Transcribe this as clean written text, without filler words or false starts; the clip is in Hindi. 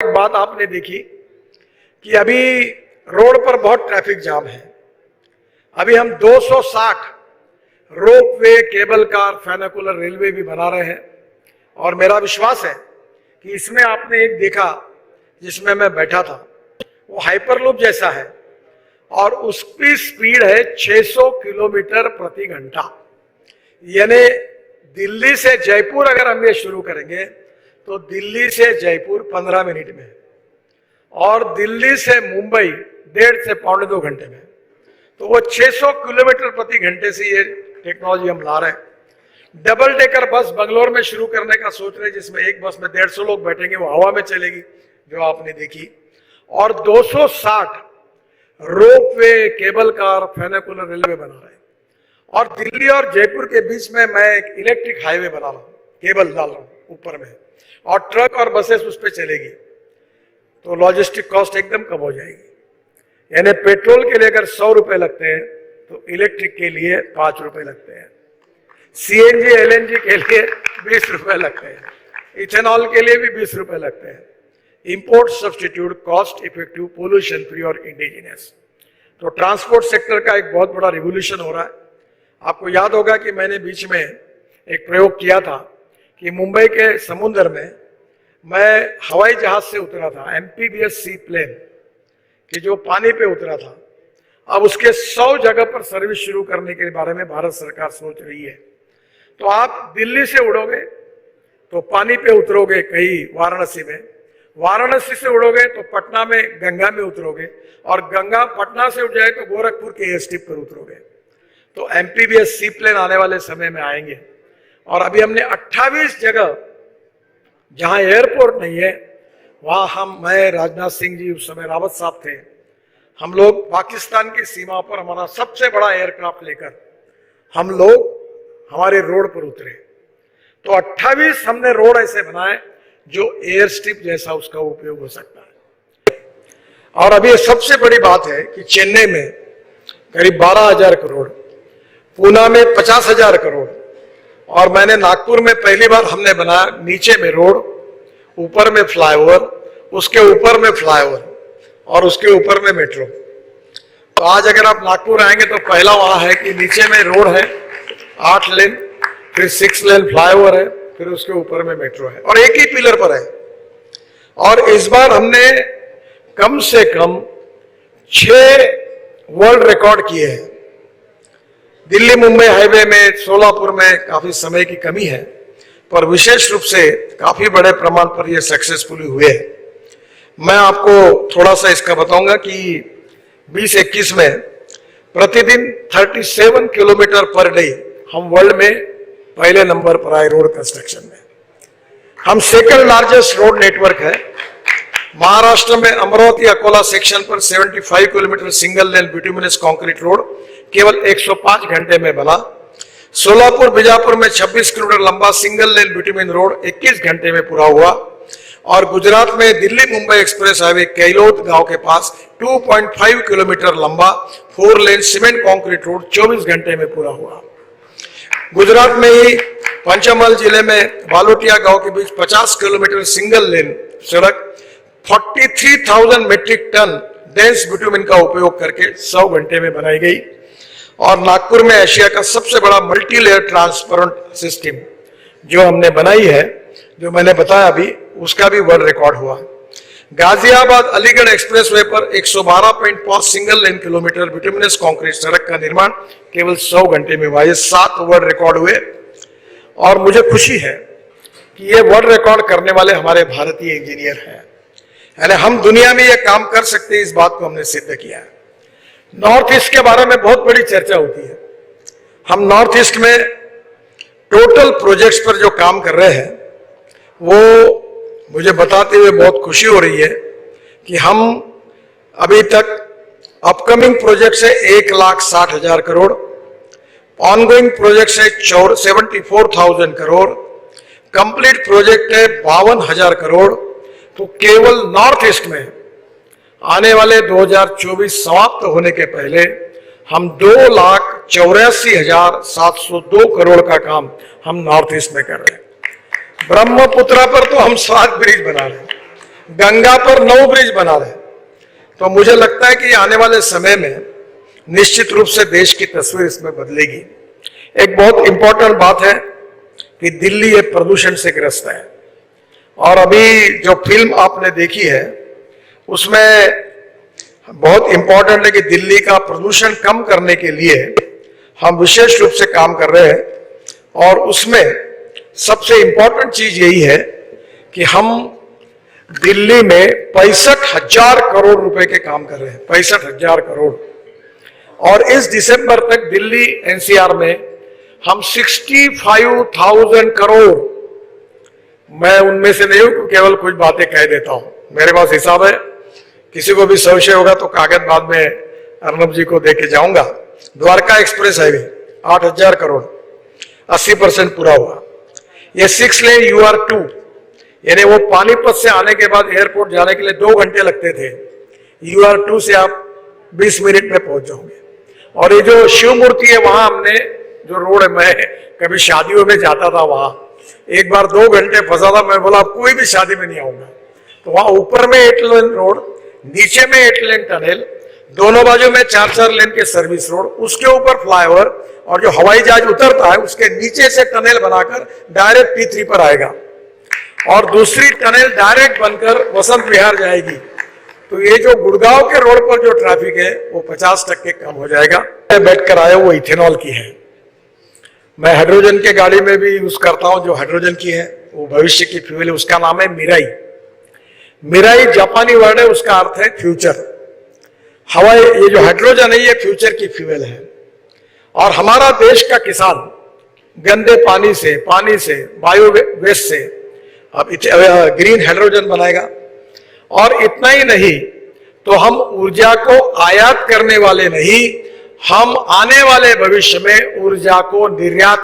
एक बात आपने देखी कि अभी रोड पर बहुत ट्रैफिक जाम है। अभी हम 260 रोपवे, केबल कार, फेनाकुलर रेलवे भी बना रहे हैं और मेरा विश्वास है कि इसमें आपने एक देखा जिसमें मैं बैठा था, वो हाइपरलूप जैसा है और उसकी स्पीड है 600 किलोमीटर प्रति घंटा। यानी दिल्ली से जयपुर अगर हम ये शुरू करेंगे तो दिल्ली से जयपुर 15 मिनट में और दिल्ली से मुंबई 1.5 से 1.25 घंटे में। तो वो 600 किलोमीटर प्रति घंटे से ये टेक्नोलॉजी हम ला रहे हैं। डबल डेकर बस बंगलोर में शुरू करने का सोच रहे हैं, जिसमें एक बस में 150 लोग बैठेंगे, वो हवा में चलेगी जो आपने देखी। और 260 रोपवे, केबल कार, फेनाकुलर रेलवे बना रहे हैं। और दिल्ली और जयपुर के बीच में मैं एक इलेक्ट्रिक हाईवे बना रहा हूँ, केबल डाल रहा हूँ ऊपर में, और ट्रक और बसेस उस पर चलेगी। तो लॉजिस्टिक कॉस्ट एकदम कम हो जाएगी। यानी पेट्रोल के लिए अगर 100 रुपए लगते हैं तो इलेक्ट्रिक के लिए 5 रुपए लगते हैं, सीएनजी एलएनजी के लिए 20 रुपए लगते हैं, इथेनॉल के लिए भी 20 रुपए लगते हैं। Import substitute, cost effective, pollution free और इंडिजिनियस। तो ट्रांसपोर्ट सेक्टर का एक बहुत बड़ा रिवोल्यूशन हो रहा है। आपको याद होगा कि मैंने बीच में एक प्रयोग किया था कि मुंबई के समुद्र में मैं हवाई जहाज से उतरा था, एमपीबीएस सी प्लेन कि जो पानी पे उतरा था। अब उसके 100 जगह पर सर्विस शुरू करने के बारे में भारत सरकार सोच रही है। तो आप दिल्ली से उड़ोगे तो पानी पे उतरोगे कहीं वाराणसी में, वाराणसी से उड़ोगे तो पटना में गंगा में उतरोगे, और गंगा पटना से उठ जाए तो गोरखपुर के एयरस्ट्रिप पर उतरोगे। तो एमपीबीएस सी प्लेन आने वाले समय में आएंगे। और अभी हमने 28 जगह जहां एयरपोर्ट नहीं है वहां मैं, राजनाथ सिंह जी उस समय रावत साहब थे, हम लोग पाकिस्तान की सीमा पर हमारा सबसे बड़ा एयरक्राफ्ट लेकर हम लोग हमारे रोड पर उतरे। तो 28 हमने रोड ऐसे बनाए जो एयर स्ट्रिप जैसा उसका उपयोग हो सकता है। और अभी सबसे बड़ी बात है कि चेन्नई में करीब 12,000 करोड़, पूना में 50,000 करोड़, और मैंने नागपुर में पहली बार हमने बनाया नीचे में रोड, ऊपर में फ्लाईओवर, उसके ऊपर में फ्लाईओवर और उसके ऊपर में मेट्रो। तो आज अगर आप नागपुर आएंगे तो पहला वहां है कि नीचे में रोड है 8 लेन, फिर 6 लेन फ्लाईओवर है, फिर उसके ऊपर में मेट्रो है और एक ही पिलर पर है। और इस बार हमने कम से कम 6 वर्ल्ड रिकॉर्ड किए हैं। दिल्ली मुंबई हाईवे में, सोलापुर में काफी समय की कमी है, पर विशेष रूप से काफी बड़े प्रमाण पर यह सक्सेसफुली हुए हैं। मैं आपको थोड़ा सा इसका बताऊंगा कि 2021 में प्रतिदिन 37 किलोमीटर पर डे हम वर्ल्ड में पहले नंबर पर आए रोड कंस्ट्रक्शन में। हम सेकंड लार्जेस्ट रोड नेटवर्क है। महाराष्ट्र में अमरावती अकोला सेक्शन पर 75 kilometre single lane bituminous concrete road केवल 105 घंटे में बना। सोलापुर बीजापुर में 26 किलोमीटर लंबा सिंगल लेन बिटुमिन रोड 21 घंटे में पूरा हुआ। और गुजरात में दिल्ली मुंबई एक्सप्रेस हाईवे कैलोद गांव के पास 2.5 किलोमीटर लंबा 4 लेन सीमेंट कंक्रीट रोड 24 घंटे में पूरा हुआ। गुजरात में ही पंचमहल जिले में बालोटिया गांव के बीच 50 किलोमीटर सिंगल लेन सड़क 43,000 मेट्रिक टन डेंस बिटुमिन का उपयोग करके 100 घंटे में बनाई गई। और नागपुर में एशिया का सबसे बड़ा मल्टी लेयर ट्रांसपेरेंट सिस्टम जो हमने बनाई है, जो मैंने बताया अभी, उसका भी वर्ल्ड रिकॉर्ड हुआ। गाजियाबाद अलीगढ़ एक्सप्रेसवे पर 112.5 single lane kilometre bituminous concrete सड़क का निर्माण केवल 100 घंटे में हुआ। ये 7 वर्ल्ड रिकॉर्ड हुए और मुझे खुशी है कि ये वर्ल्ड रिकॉर्ड करने वाले हमारे भारतीय इंजीनियर हैं। यानी हम दुनिया में ये काम कर सकते हैं, इस बात को हमने सिद्ध किया है। नॉर्थ ईस्ट के बारे में बहुत बड़ी चर्चा होती है। हम नॉर्थ ईस्ट में टोटल प्रोजेक्ट्स पर जो काम कर रहे हैं, वो मुझे बताते हुए बहुत खुशी हो रही है कि हम अभी तक अपकमिंग प्रोजेक्ट है 1,60,000 करोड़, ऑनगोइंग प्रोजेक्ट है 74,000 करोड़, कंप्लीट प्रोजेक्ट है 52,000 करोड़। तो केवल नॉर्थ ईस्ट में आने वाले 2024 समाप्त होने के पहले हम 2,84,702 करोड़ का काम हम नॉर्थ ईस्ट में कर रहे हैं। ब्रह्मपुत्रा पर तो हम 7 ब्रिज बना रहे हैं गंगा पर 9 ब्रिज बना रहे हैं। तो मुझे लगता है कि आने वाले समय में निश्चित रूप से देश की तस्वीर इसमें बदलेगी। एक बहुत इंपॉर्टेंट बात है कि दिल्ली ये प्रदूषण से ग्रस्त है, और अभी जो फिल्म आपने देखी है उसमें बहुत इंपॉर्टेंट है कि दिल्ली का प्रदूषण कम करने के लिए हम विशेष रूप से काम कर रहे हैं। और उसमें सबसे इंपॉर्टेंट चीज यही है कि हम दिल्ली में 65,000 करोड़ रुपए के काम कर रहे हैं, 65,000 करोड़। और इस दिसंबर तक दिल्ली एनसीआर में हम 65,000 करोड़, मैं उनमें से नहीं हूं कि केवल कुछ बातें कह देता हूं, मेरे पास हिसाब है। किसी को भी संशय होगा तो कागज बाद में अर्नब जी को देके जाऊंगा। द्वारका एक्सप्रेस हाईवे 8,000 करोड़, 80% पूरा हुआ। ये 6 लेन UR2, यानी वो पानीपत से आने के बाद एयरपोर्ट जाने के लिए 2 घंटे लगते थे, UR2 से आप 20 मिनट में पहुंच जाओगे। और ये जो शिव मूर्ति है वहां हमने जो रोड है, मैं कभी शादियों में जाता था, वहां एक बार 2 घंटे फंसा था। मैं बोला कोई भी शादी में नहीं आऊंगा। तो वहां ऊपर में 8 लेन रोड, नीचे में 8 लेन टनल, दोनों बाजू में 4-4 लेन के सर्विस रोड, उसके ऊपर फ्लाईओवर, और जो हवाई जहाज उतरता है उसके नीचे से टनल बनाकर डायरेक्ट P3 पर आएगा, और दूसरी टनल डायरेक्ट बनकर वसंत विहार जाएगी। तो ये जो गुड़गांव के रोड पर जो ट्रैफिक है वो 50% कम हो जाएगा। बैठकर आया वो इथेनॉल की है। मैं हाइड्रोजन के गाड़ी में भी यूज करता हूं, जो हाइड्रोजन की है वो भविष्य की फ्यूल है, उसका नाम है मिराई। मिराई जापानी वर्ड है, उसका अर्थ है फ्यूचर। हवाई ये जो हाइड्रोजन है ये फ्यूचर की फ्यूल है। और हमारा देश का किसान गंदे पानी से, बायो वेस्ट से अब ग्रीन हाइड्रोजन बनाएगा। और इतना ही नहीं, तो हम ऊर्जा को आयात करने वाले नहीं, हम आने वाले भविष्य में ऊर्जा को निर्यात